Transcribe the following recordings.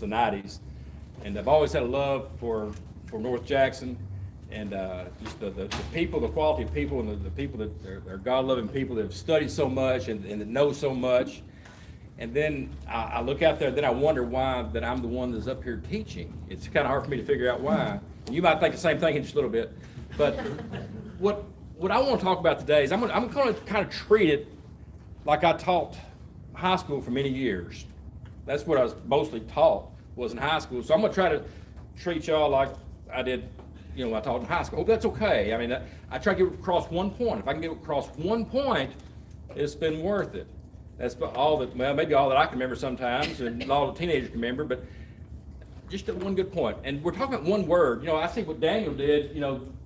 the 90s, and I've always had a love for North Jackson, and just the people, the quality of people, and the people that are God-loving people that have studied so much and that know so much. And then I look out there, then I wonder why that I'm the one that's up here teaching. It's kind of hard for me to figure out why. And you might think the same thing in just a little bit, but what I want to talk about today is I'm going to kind of treat it like I taught high school for many years. That's what I was mostly taught, was in high school. So I'm going to try to treat y'all like I did, when I taught in high school. Hope that's okay. I mean, I try to get across one point. If I can get across one point, it's been worth it. That's all that, well, maybe all that I can remember sometimes, and all the teenagers can remember, but just one good point. And we're talking about one word. I think what Daniel did,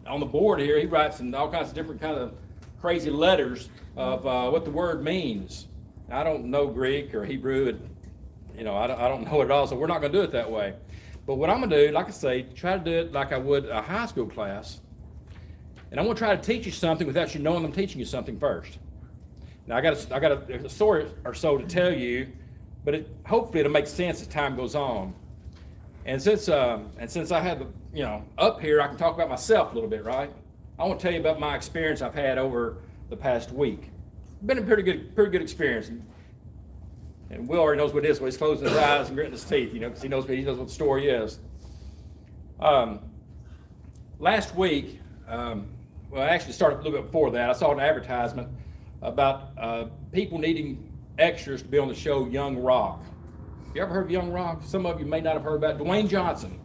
on the board here, he writes in all kinds of different kind of crazy letters of what the word means. I don't know Greek or Hebrew, and, I don't know it at all, so we're not going to do it that way. But what I'm going to do, like I say, try to do it like I would a high school class. And I'm going to try to teach you something without you knowing I'm teaching you something first. Now, I got a story or so to tell you, but hopefully it'll make sense as time goes on. And since I had up here, I can talk about myself a little bit, right? I want to tell you about my experience I've had over the past week. Been a pretty good experience. And Will already knows what it is, so he's closing his eyes and gritting his teeth, because he knows what the story is. Last week, well, I actually started a little bit before that. I saw an advertisement about people needing extras to be on the show Young Rock. You ever heard of Young Rock? Some of you may not have heard about Dwayne Johnson.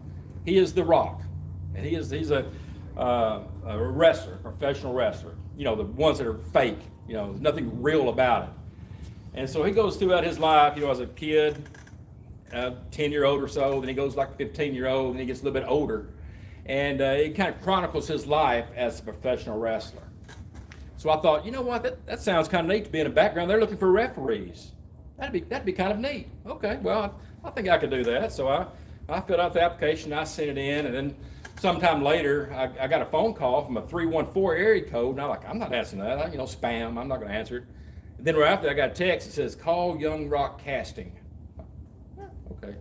He is the Rock, and he's a wrestler, professional wrestler. The ones that are fake. There's nothing real about it. And so he goes throughout his life, as a kid, 10-year-old or so, then he goes like 15-year-old, and he gets a little bit older. And it kind of chronicles his life as a professional wrestler. So I thought, you know what, that sounds kind of neat to be in the background. They're looking for referees. That'd be kind of neat. Okay, well, I think I could do that. So I filled out the application, I sent it in, and then sometime later, I got a phone call from a 314 area code, and I'm not answering that. Spam, I'm not going to answer it. And then right after, I got a text that says, call Young Rock Casting. Okay.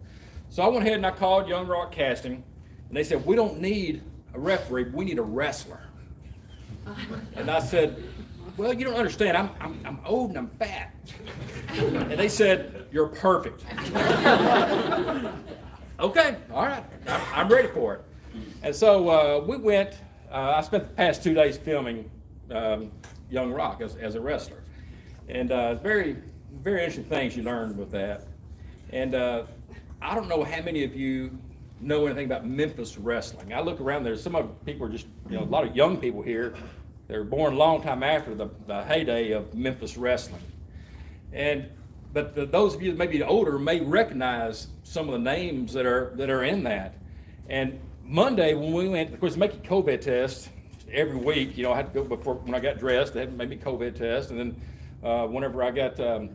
So I went ahead and I called Young Rock Casting, and they said, we don't need a referee, we need a wrestler. And I said, well, you don't understand, I'm old and I'm fat. And they said, you're perfect. Okay, all right, I'm ready for it. And so we went, I spent the past 2 days filming Young Rock as a wrestler. And very, very interesting things you learned with that. And I don't know how many of you know anything about Memphis wrestling. I look around there, some of the people are just, a lot of young people here. They were born a long time after the heyday of Memphis wrestling. But those of you that may be older may recognize some of the names that are in that. And Monday when we went, of course, make a COVID test every week. I had to go before when I got dressed. They had to make me a COVID test, and then whenever I got the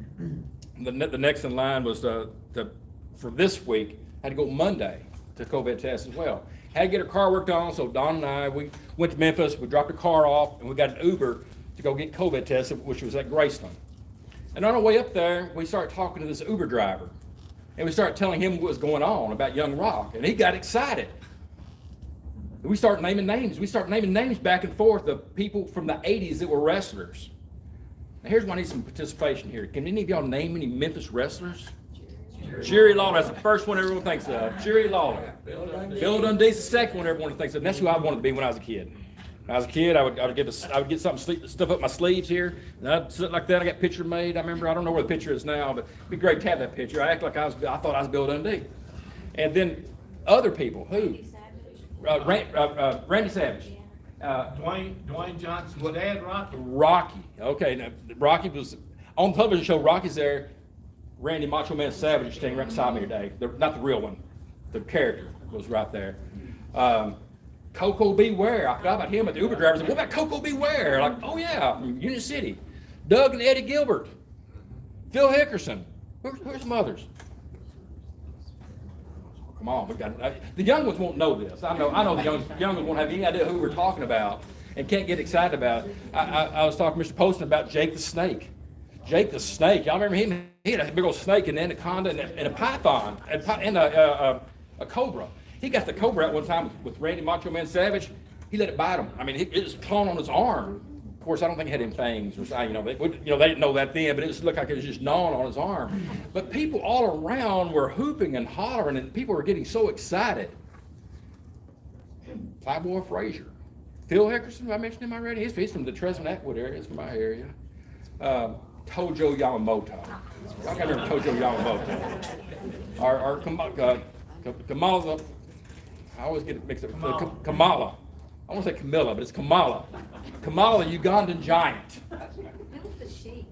next in line was for this week, I had to go Monday to COVID test as well. Had to get a car worked on, so Don and I, we went to Memphis, we dropped the car off, and we got an Uber to go get COVID tested, which was at Graceland. And on our way up there, we started talking to this Uber driver, and we started telling him what was going on about Young Rock, and he got excited. We started naming names. We started naming names back and forth of people from the 80s that were wrestlers. Now here's why I need some participation here. Can any of y'all name any Memphis wrestlers? Jerry Lawler, that's the first one everyone thinks of. Jerry Lawler. Bill Dundee's the second one everyone thinks of. And that's who I wanted to be when I was a kid. When I was a kid, I would get something stuff up my sleeves here, and I'd sit like that. I got a picture made. I remember, I don't know where the picture is now, but it'd be great to have that picture. I act like I thought I was Bill Dundee. And then other people, who? Randy Savage. Dwayne Johnson's dad, Rocky. Rocky. Okay, now Rocky was on the television show. Rocky's there. Randy Macho Man Savage is standing right beside me today. Not the real one. The character was right there. Coco Beware. I forgot about him at the Uber driver. I said, what about Coco Beware? Like, oh yeah, from Union City. Doug and Eddie Gilbert. Phil Hickerson. Where's some others? Come on, the young ones won't know this. I know the young ones won't have any idea who we're talking about and can't get excited about it. I was talking to Mr. Poston about Jake the Snake. Jake the Snake, y'all remember him? He had a big old snake, an anaconda, and a python, and a cobra. He got the cobra out one time with Randy Macho Man Savage. He let it bite him. I mean, it was clawing on his arm. Of course, I don't think it had any fangs, or they didn't know that then, but it just looked like it was just gnawing on his arm. But people all around were hooping and hollering, and people were getting so excited. Playboy Frazier, Phil Hickerson, I mentioned him already. He's from the Tresman Atwood area. It's from my area. Tojo Yamamoto. I can't remember Tojo Yamamoto. Our Kamala. I always get it mixed up. Kamala. I want to say Camilla, but it's Kamala. Kamala, the Ugandan giant. It was the Sheik.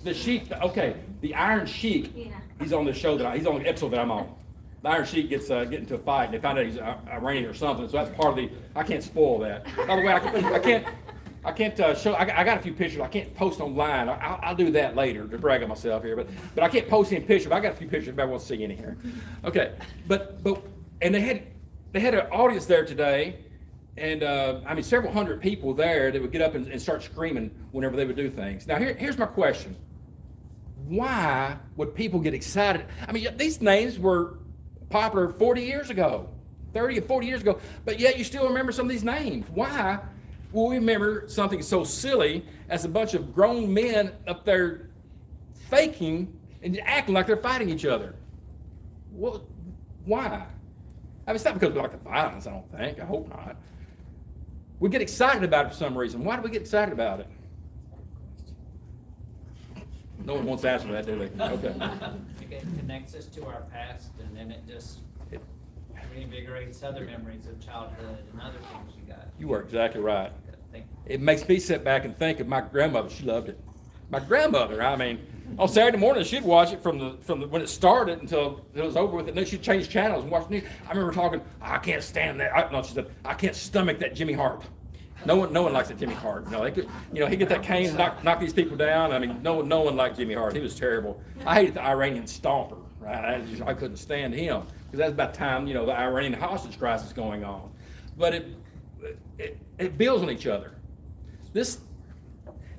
The Sheik, okay, the Iron Sheik. Yeah. He's on the show he's on the episode that I'm on. The Iron Sheik gets get into a fight, and they find out he's Iranian or something. So that's part of the. I can't spoil that. By the way, I can't show. I got a few pictures. I can't post online. I'll do that later to brag on myself here. But I can't post any pictures. But I got a few pictures. Everybody wants to see any here. Okay, but and they had an audience there today. And I mean, several hundred people there that would get up and start screaming whenever they would do things. Now, here's my question. Why would people get excited? I mean, these names were popular 40 years ago, 30 or 40 years ago, but yet you still remember some of these names. Why will we remember something so silly as a bunch of grown men up there faking and acting like they're fighting each other? Well, why? I mean, it's not because we like the violence, I don't think. I hope not. We get excited about it for some reason. Why do we get excited about it? No one wants to answer that, do they? Okay. It connects us to our past, and then it just reinvigorates other memories of childhood and other things you got. You are exactly right. It makes me sit back and think of my grandmother. She loved it. My grandmother, I mean, on Saturday morning, she'd watch it from the when it started until it was over with, and then she'd change channels and watch the news. I remember talking, I can't stand that. No, she said, I can't stomach that Jimmy Hart. No one likes that Jimmy Hart. No, they could, he'd get that cane and knock these people down. I mean, no one liked Jimmy Hart. He was terrible. I hated the Iranian stomper. Right? I couldn't stand him because that's about the time the Iranian hostage crisis going on. But it builds on each other.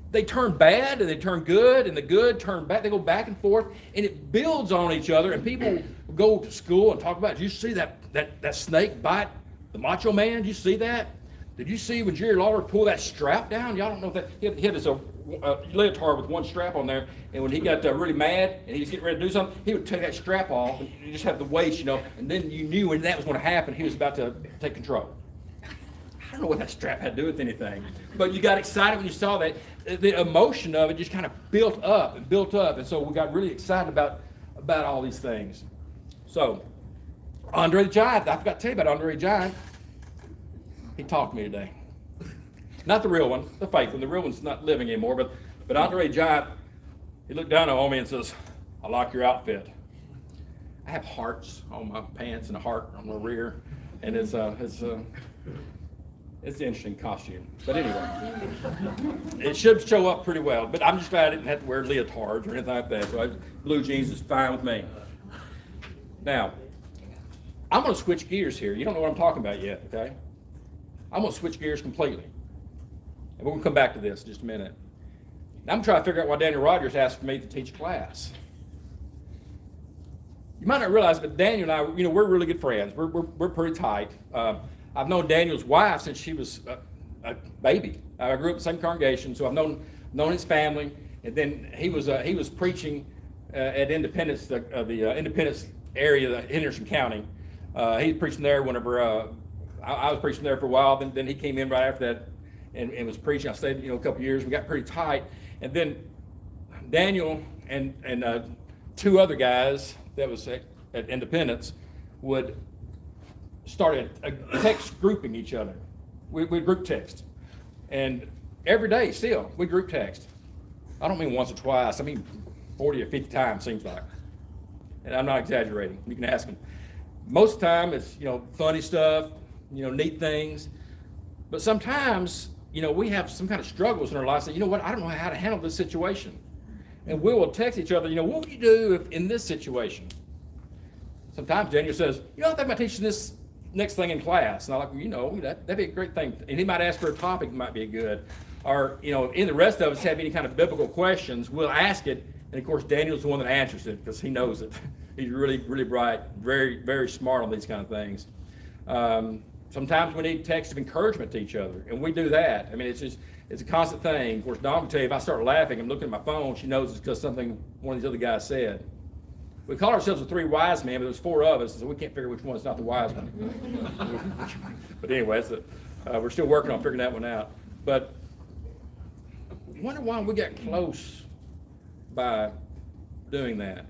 They turn bad and they turn good, and the good turn back. They go back and forth, and it builds on each other. And people go to school and talk about, did you see that snake bite the Macho Man? Did you see that? Did you see when Jerry Lawler pulled that strap down? Y'all don't know that. He had this leotard with one strap on there, and when he got really mad and he was getting ready to do something, he would take that strap off, and you just have the weights, and then you knew when that was going to happen, he was about to take control. I don't know what that strap had to do with anything, but you got excited when you saw that. The emotion of it just kind of built up, and so we got really excited about all these things. So, Andre the Giant, I forgot to tell you about Andre the Giant. He talked to me today. Not the real one, the fake one. The real one's not living anymore, but Andre the Giant, he looked down on me and says, I like your outfit. I have hearts on my pants and a heart on my rear, and it's an interesting costume. But anyway, it should show up pretty well. But I'm just glad I didn't have to wear leotards or anything like that. So blue jeans is fine with me. Now, I'm going to switch gears here. You don't know what I'm talking about yet, okay? I'm going to switch gears completely. And we're going to come back to this in just a minute. Now, I'm trying to figure out why Daniel Rogers asked me to teach a class. You might not realize, but Daniel and I, we're really good friends. We're pretty tight. I've known Daniel's wife since she was a baby. I grew up in the same congregation, so I've known his family. And then he was preaching at Independence, the Independence area, Henderson County. He was preaching there whenever I was preaching there for a while. Then he came in right after that and was preaching. I stayed a couple years. We got pretty tight. And then Daniel and two other guys that was at Independence would start a text grouping each other. We group text. And every day still, we group text. I don't mean once or twice. I mean 40 or 50 times, seems like. And I'm not exaggerating. You can ask them. Most of the time, it's, funny stuff, neat things. But sometimes, we have some kind of struggles in our lives that, I don't know how to handle this situation. And we will text each other, what would you do if in this situation? Sometimes Daniel says, I think about teaching this next thing in class. And I'm like, that'd be a great thing. And he might ask for a topic that might be good. Or, in the rest of us have any kind of biblical questions, we'll ask it, And of course, Daniel's the one that answers it because he knows it. He's really, really bright, very, very smart on these kind of things. Sometimes we need texts of encouragement to each other, and we do that. I mean, it's a constant thing. Of course, Dawn can tell you if I start laughing, I'm looking at my phone, she knows it's because something one of these other guys said. We call ourselves the three wise men, but there's four of us, so we can't figure which one's not the wise one. But anyway, we're still working on figuring that one out. But I wonder why we got close by doing that,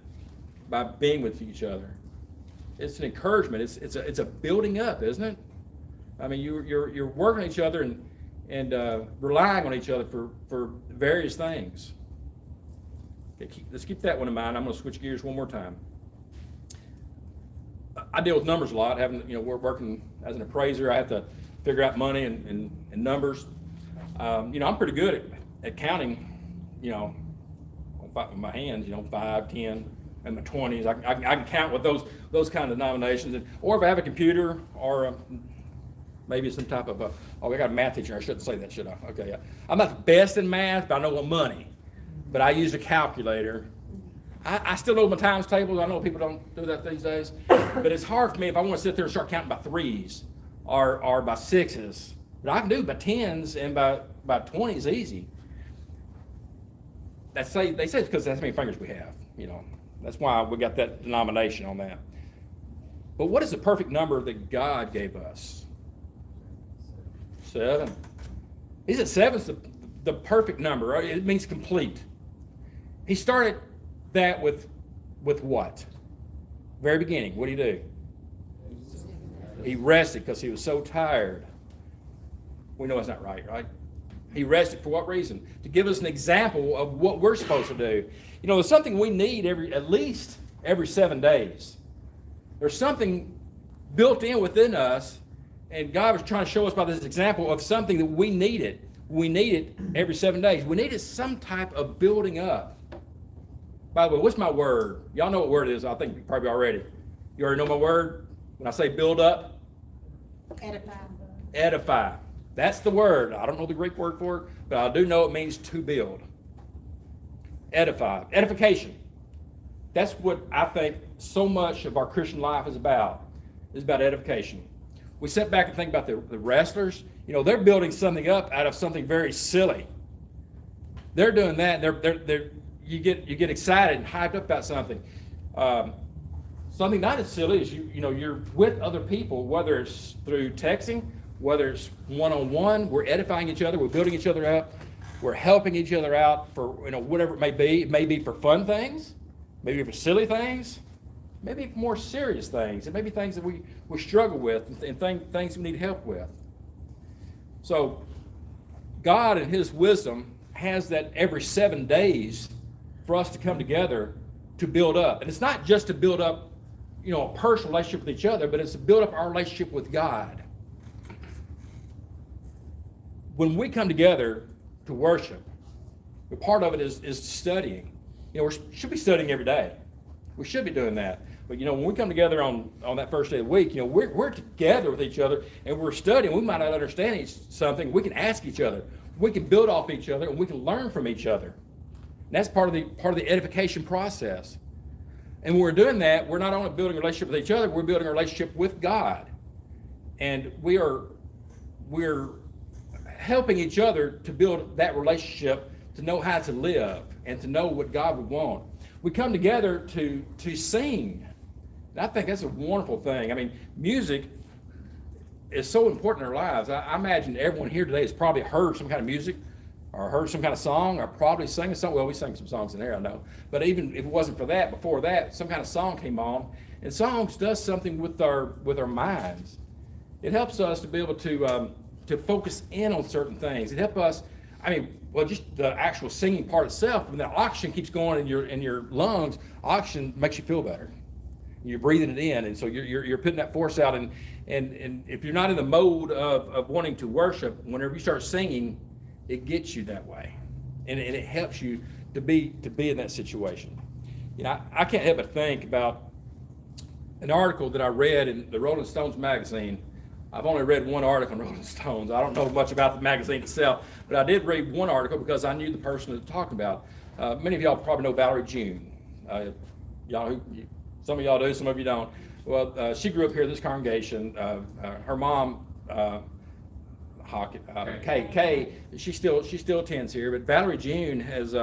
by being with each other. It's an encouragement. It's a building up, isn't it? I mean, you're working on each other and relying on each other for various things. Okay, let's keep that one in mind. I'm going to switch gears one more time. I deal with numbers a lot. We're working as an appraiser. I have to figure out money and numbers. I'm pretty good at counting. With my hands. 5, 10, and my 20s. I can count with those kind of denominations. Or if I have a computer or maybe some type of I got a math teacher. I shouldn't say that, should I? Okay. I'm not the best in math, but I know money. But I use a calculator. I still know my times tables. I know people don't do that these days. But it's hard for me if I want to sit there and start counting by 3s or by 6s. But I can do by 10s and by 20s easy. They say it's because that's how many fingers we have. That's why we got that denomination on that. But what is the perfect number that God gave us? 7. He said 7's the perfect number. Right? It means complete. He started that with what? Very beginning. What did he do? He rested because he was so tired. We know that's not right? He rested for what reason? To give us an example of what we're supposed to do. There's something we need at least every 7 days. There's something built in within us, and God was trying to show us by this example of something that we needed. We need it every 7 days. We needed some type of building up. By the way, what's my word? Y'all know what word it is, I think probably already. You already know my word? When I say build up? Edify. Edify. That's the word. I don't know the Greek word for it, but I do know it means to build. Edify. Edification. That's what I think so much of our Christian life is about edification. We sit back and think about the wrestlers. They're building something up out of something very silly. They're doing that. You get excited and hyped up about something. Something not as silly as you're with other people, whether it's through texting, whether it's one-on-one. We're edifying each other. We're building each other up. We're helping each other out for whatever it may be. It may be for fun things, maybe for silly things, maybe for more serious things. It may be things that we struggle with and things we need help with. So God in his wisdom has that every 7 days for us to come together to build up. And it's not just to build up, a personal relationship with each other, but it's to build up our relationship with God. When we come together to worship, a part of it is studying. We should be studying every day. We should be doing that. But when we come together on that first day of the week, we're together with each other and we're studying. We might not understand something. We can ask each other. We can build off each other and we can learn from each other. And that's part of the edification process. And when we're doing that, we're not only building a relationship with each other, we're building a relationship with God. And we're helping each other to build that relationship, to know how to live and to know what God would want. We come together to sing. And I think that's a wonderful thing. I mean, music is so important in our lives. I imagine everyone here today has probably heard some kind of music or heard some kind of song or probably sang a song. Well, we sang some songs in there, I know. But even if it wasn't for that, before that, some kind of song came on. And songs does something with our minds. It helps us to be able to focus in on certain things. It helps us, just the actual singing part itself, when the oxygen keeps going in your lungs, oxygen makes you feel better. You're breathing it in, and so you're putting that force out. And if you're not in the mode of wanting to worship, whenever you start singing, it gets you that way, and it helps you to be in that situation. I can't help but think about an article that I read in the Rolling Stones magazine. I've only read one article on Rolling Stones. I don't know much about the magazine itself, but I did read one article because I knew the person that was talking about. Many of y'all probably know Valerie June. Some of y'all do, some of you don't. Well, she grew up here at this congregation. Her mom, Kay, she still attends here, but Valerie June has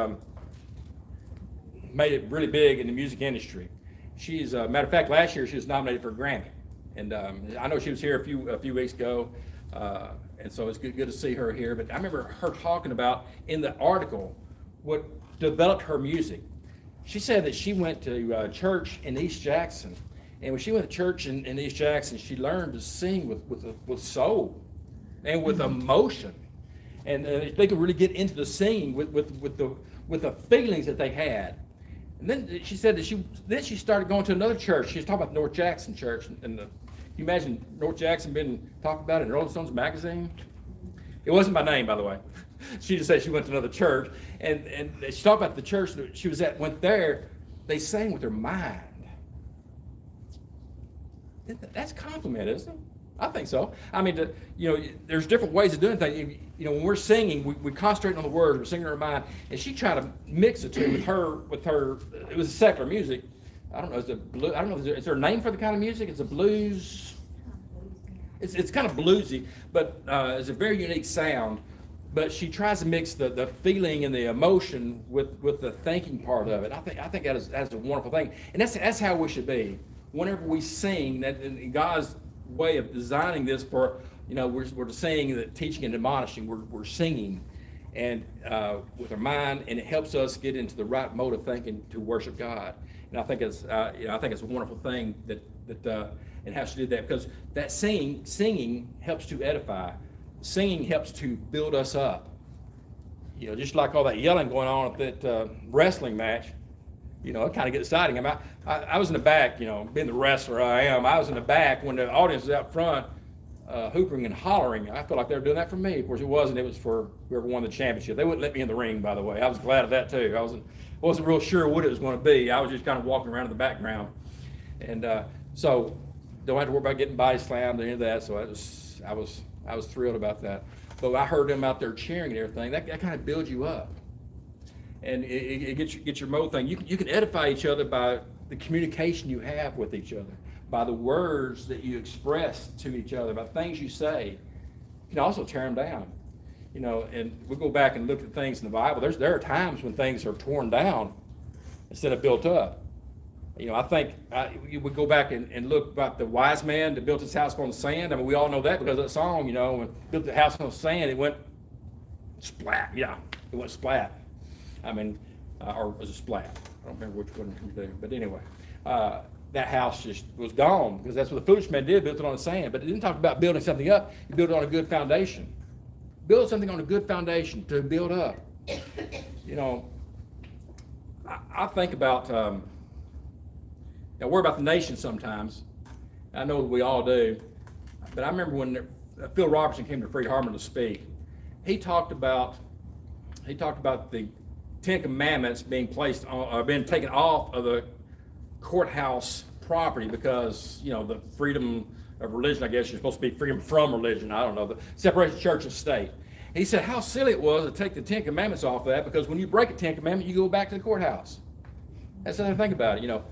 made it really big in the music industry. She's matter of fact, last year she was nominated for a Grammy, and I know she was here a few weeks ago, and so it's good to see her here. But I remember her talking about in the article what developed her music. She said that she went to church in East Jackson, and when she went to church in East Jackson, she learned to sing with soul and with emotion, and they could really get into the singing with the feelings that they had. And then she said that she started going to another church. She was talking about the North Jackson Church, and you imagine North Jackson being talked about in Rolling Stones magazine? It wasn't my name, by the way. She just said she went to another church, and she talked about the church that she was at. Went there, they sang with their mind. That's a compliment, isn't it? I think so. I mean, there's different ways of doing things. When we're singing, we concentrate on the words. We're singing in our mind, and she tried to mix the two with her. It was secular music. I don't know. I don't know. Is there a name for the kind of music? It's a blues. It's kind of bluesy, but it's a very unique sound. But she tries to mix the feeling and the emotion with the thinking part of it. I think that's a wonderful thing, and that's how we should be. Whenever we sing, that in God's way of designing this for, we're saying that teaching and admonishing, we're singing, and with our mind, and it helps us get into the right mode of thinking to worship God. And I think it's a wonderful thing that and how she did that, because that singing helps to edify. Singing helps to build us up. Just like all that yelling going on at that wrestling match, it kind of gets exciting. I was in the back, being the wrestler I am, I was in the back when the audience was out front hooping and hollering. I felt like they were doing that for me. Of course, it wasn't. It was for whoever won the championship. They wouldn't let me in the ring, by the way. I was glad of that, too. I wasn't real sure what it was going to be. I was just kind of walking around in the background. And so don't have to worry about getting body slammed or any of that. So I was thrilled about that. But I heard them out there cheering and everything. That kind of builds you up. And it gets your mode thing. You can edify each other by the communication you have with each other, by the words that you express to each other, by things you say. You can also tear them down. And we go back and look at things in the Bible. There are times when things are torn down instead of built up. I think we go back and look about the wise man that built his house on the sand. I mean, we all know that because of that song, when built the house on the sand, it went splat. Yeah, it went splat. I mean, or was it splat? I don't remember which one to do. But anyway, that house just was gone because that's what the foolish man did, built it on the sand. But it didn't talk about building something up. You build it on a good foundation. Build something on a good foundation to build up. I think about, I worry about the nation sometimes. I know we all do. But I remember when Phil Robertson came to Freed Harmon to speak, he talked about the Ten Commandments being being taken off of the courthouse property because, the freedom of religion, I guess you're supposed to be freedom from religion. I don't know, the separation of church and state. He said how silly it was to take the Ten Commandments off of that because when you break a Ten Commandment, you go back to the courthouse. That's how I think about it.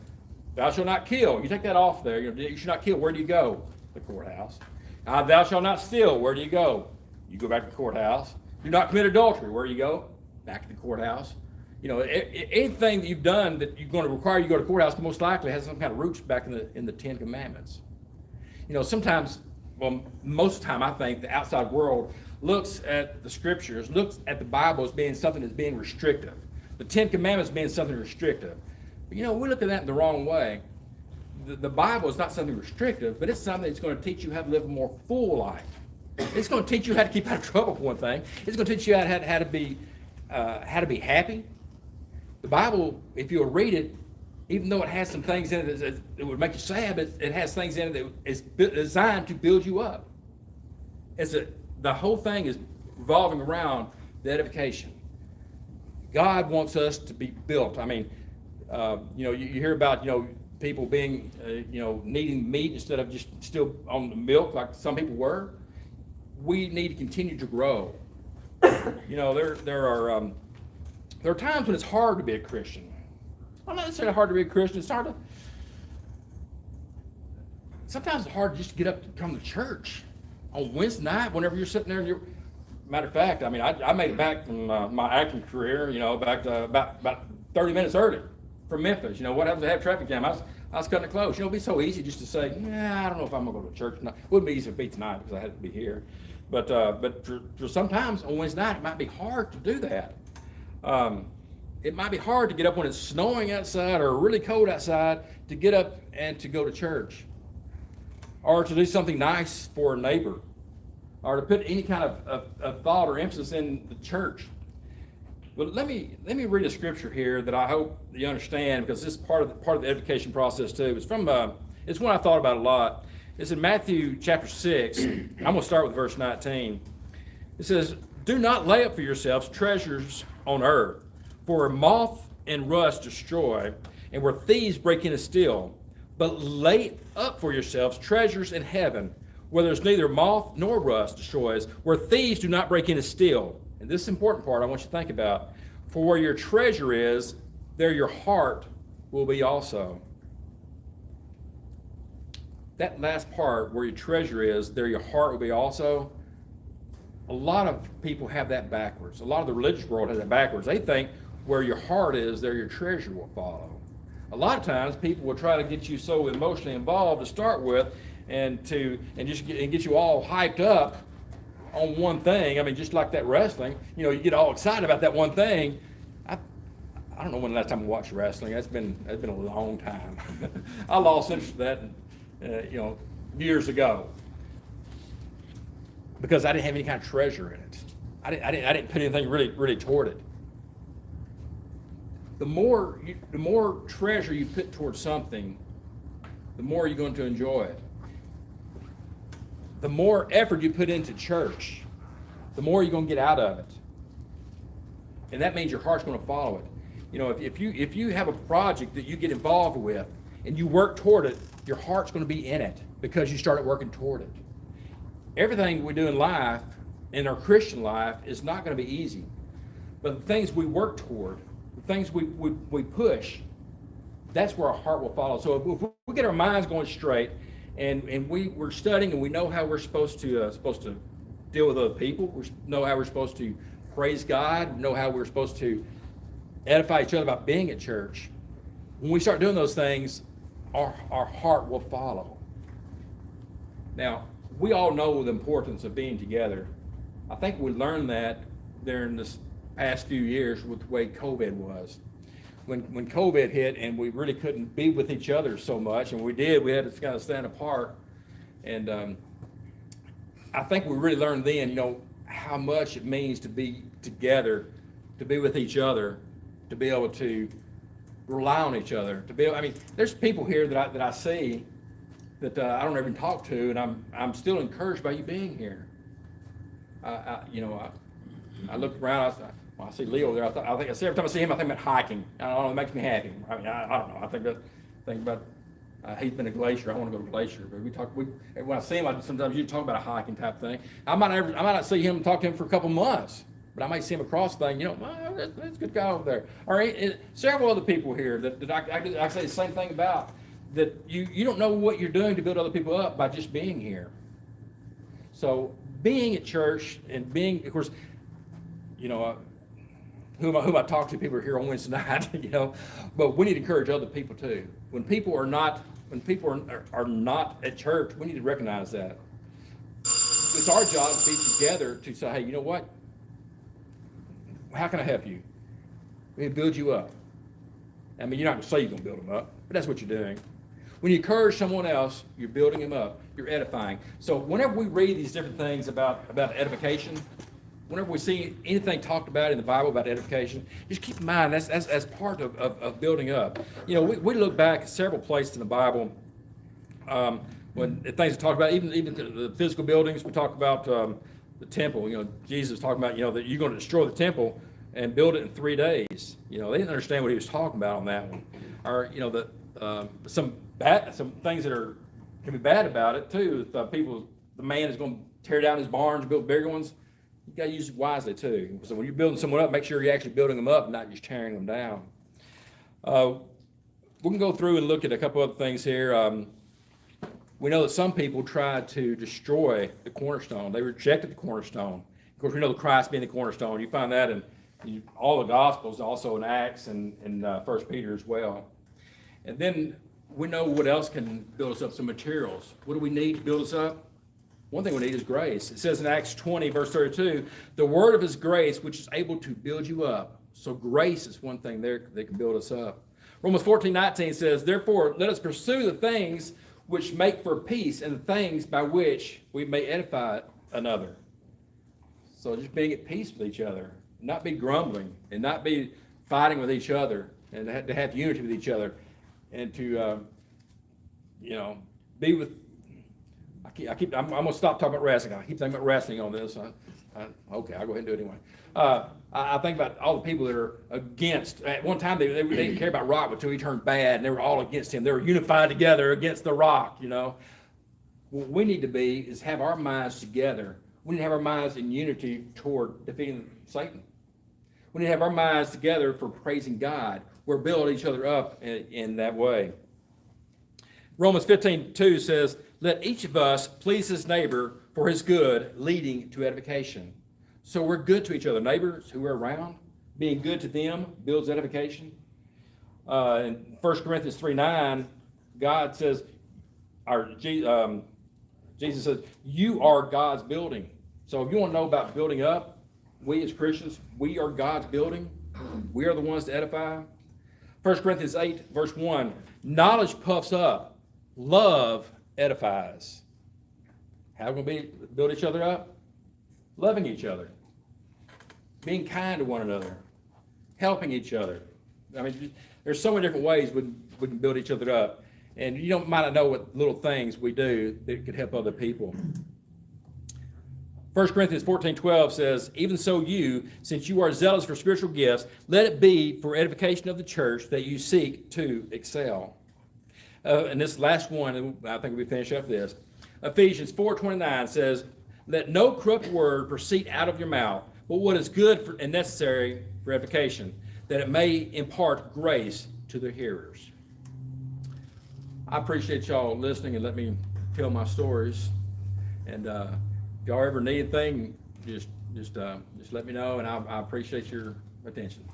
Thou shalt not kill. You take that off there. You should not kill. Where do you go? The courthouse. Thou shalt not steal. Where do you go? You go back to the courthouse. Do not commit adultery. Where do you go? Back to the courthouse. Anything that you've done that you're going to require you to go to courthouse most likely has some kind of roots back in the Ten Commandments. Sometimes, most of the time, I think the outside world looks at the scriptures, looks at the Bible as being something that's being restrictive. The Ten Commandments being something restrictive. But we look at that in the wrong way. The Bible is not something restrictive, but it's something that's going to teach you how to live a more full life. It's going to teach you how to keep out of trouble, for one thing. It's going to teach you how to be happy. The Bible, if you'll read it, even though it has some things in it that would make you sad, but it has things in it that is designed to build you up. The whole thing is revolving around the edification. God wants us to be built. I mean, you hear about, people being, needing meat instead of just still on the milk like some people were. We need to continue to grow. There are there are times when it's hard to be a Christian. Well, not necessarily hard to be a Christian. It's hard to. Sometimes it's hard just to get up and come to church on Wednesday night. Whenever you're sitting there, and matter of fact, I mean, I made it back from my acting career. You know, back to about 30 minutes early from Memphis. You know, what happens to have traffic jam? I was cutting it close. You know, it'd be so easy just to say, I don't know if I'm gonna go to church tonight. It wouldn't be easy to be tonight because I had to be here. But for sometimes on Wednesday night, it might be hard to do that. It might be hard to get up when it's snowing outside or really cold outside to get up and to go to church, or to do something nice for a neighbor, or to put any kind of thought or emphasis in the church. But let me read a scripture here that I hope you understand, because this is part of the edification process too. It's one I thought about a lot. It's in Matthew chapter 6. I'm going to start with verse 19. It says, "Do not lay up for yourselves treasures on earth, for where moth and rust destroy, and where thieves break in and steal. But lay up for yourselves treasures in heaven, where there's neither moth nor rust destroys, where thieves do not break in and steal." And this is the important part I want you to think about. "For where your treasure is, there your heart will be also." That last part, where your treasure is, there your heart will be also. A lot of people have that backwards. A lot of the religious world has that backwards. They think where your heart is, there your treasure will follow. A lot of times people will try to get you so emotionally involved to start with, and get you all hyped up on one thing. I mean, just like that wrestling, you know, you get all excited about that one thing. I don't know when the last time I watched wrestling. That's been a long time. I lost interest in that, years ago, because I didn't have any kind of treasure in it. I didn't put anything really toward it. The more treasure you put towards something, the more you're going to enjoy it. The more effort you put into church, the more you're going to get out of it. And that means your heart's going to follow it. You know, if you have a project that you get involved with and you work toward it, your heart's going to be in it because you started working toward it. Everything we do in life, in our Christian life, is not going to be easy. But the things we work toward, the things we push, that's where our heart will follow. So if we get our minds going straight, and we're studying, and we know how we're supposed to deal with other people, we know how we're supposed to praise God, know how we're supposed to edify each other about being at church. When we start doing those things, our heart will follow. Now, we all know the importance of being together. I think we learned that during this past few years with the way COVID was. When COVID hit and we really couldn't be with each other so much, and we did, we had to kind of stand apart. And I think we really learned then, how much it means to be together, to be with each other, to be able to rely on each other, there's people here that I see that I don't even talk to, and I'm still encouraged by you being here. I look around, I see Leo there. I think every time I see him, I think about hiking. I don't know, it makes me happy. I don't know. I think about he's been a glacier. I want to go to glacier. But when I see him, sometimes you talk about a hiking type thing. I might not see him and talk to him for a couple months, but I might see him across the thing. That's a good guy over there. All right, several other people here that I say the same thing about. That you don't know what you're doing to build other people up by just being here. So being at church and being, of course, who I talk to, people are here on Wednesday night, but we need to encourage other people too. When people are not at church, we need to recognize that. It's our job to be together to say, hey, you know what? How can I help you? We need to build you up. You're not going to say you're going to build them up, but that's what you're doing. When you encourage someone else, you're building them up, you're edifying. So whenever we read these different things about edification, whenever we see anything talked about in the Bible about edification, just keep in mind that's part of building up. We look back at several places in the Bible when things are talked about, even the physical buildings. We talk about the temple. Jesus talking about that you're going to destroy the temple and build it in 3 days. They didn't understand what he was talking about on that one. Or some things that can be bad about it too. The man is going to tear down his barns, build bigger ones. You gotta use it wisely too. So when you're building someone up, make sure you're actually building them up, not just tearing them down. We can go through and look at a couple other things here. We know that some people tried to destroy the cornerstone. They rejected the cornerstone. Of course, we know the Christ being the cornerstone. You find that in all the Gospels, also in Acts and 1 Peter as well. And then we know what else can build us up, some materials. What do we need to build us up? One thing we need is grace. It says in Acts 20, verse 32, the word of his grace, which is able to build you up. So grace is one thing there that can build us up. Romans 14:19 says, therefore, let us pursue the things which make for peace and the things by which we may edify another. So just being at peace with each other, not be grumbling and not be fighting with each other, and to have unity with each other, and to, be with, I'm gonna stop talking about wrestling. I keep thinking about wrestling on this. Okay, I'll go ahead and do it anyway. I think about all the people that are against. At one time, they didn't care about Rock until he turned bad, and they were all against him. They were unified together against The Rock. What we need to be is have our minds together. We need to have our minds in unity toward defeating Satan. We need to have our minds together for praising God. We're building each other up in that way. Romans 15:2 says, let each of us please his neighbor for his good, leading to edification. So we're good to each other. Neighbors who are around, being good to them builds edification. In 1 Corinthians 3:9, God says, Jesus says, you are God's building. So if you want to know about building up, we as Christians, we are God's building. We are the ones to edify. 1 Corinthians 8, verse 1, knowledge puffs up, love edifies. How are we going to build each other up? Loving each other, being kind to one another, helping each other. I mean, there's so many different ways we can build each other up. And you might not know what little things we do that could help other people. 1 Corinthians 14:12 says, even so you, since you are zealous for spiritual gifts, let it be for edification of the church that you seek to excel. And this last one, and I think we finish up this. Ephesians 4:29 says, let no corrupt word proceed out of your mouth, but what is good and necessary for edification, that it may impart grace to the hearers. I appreciate y'all listening and let me tell my stories. And if y'all ever need anything, just let me know, and I appreciate your attention.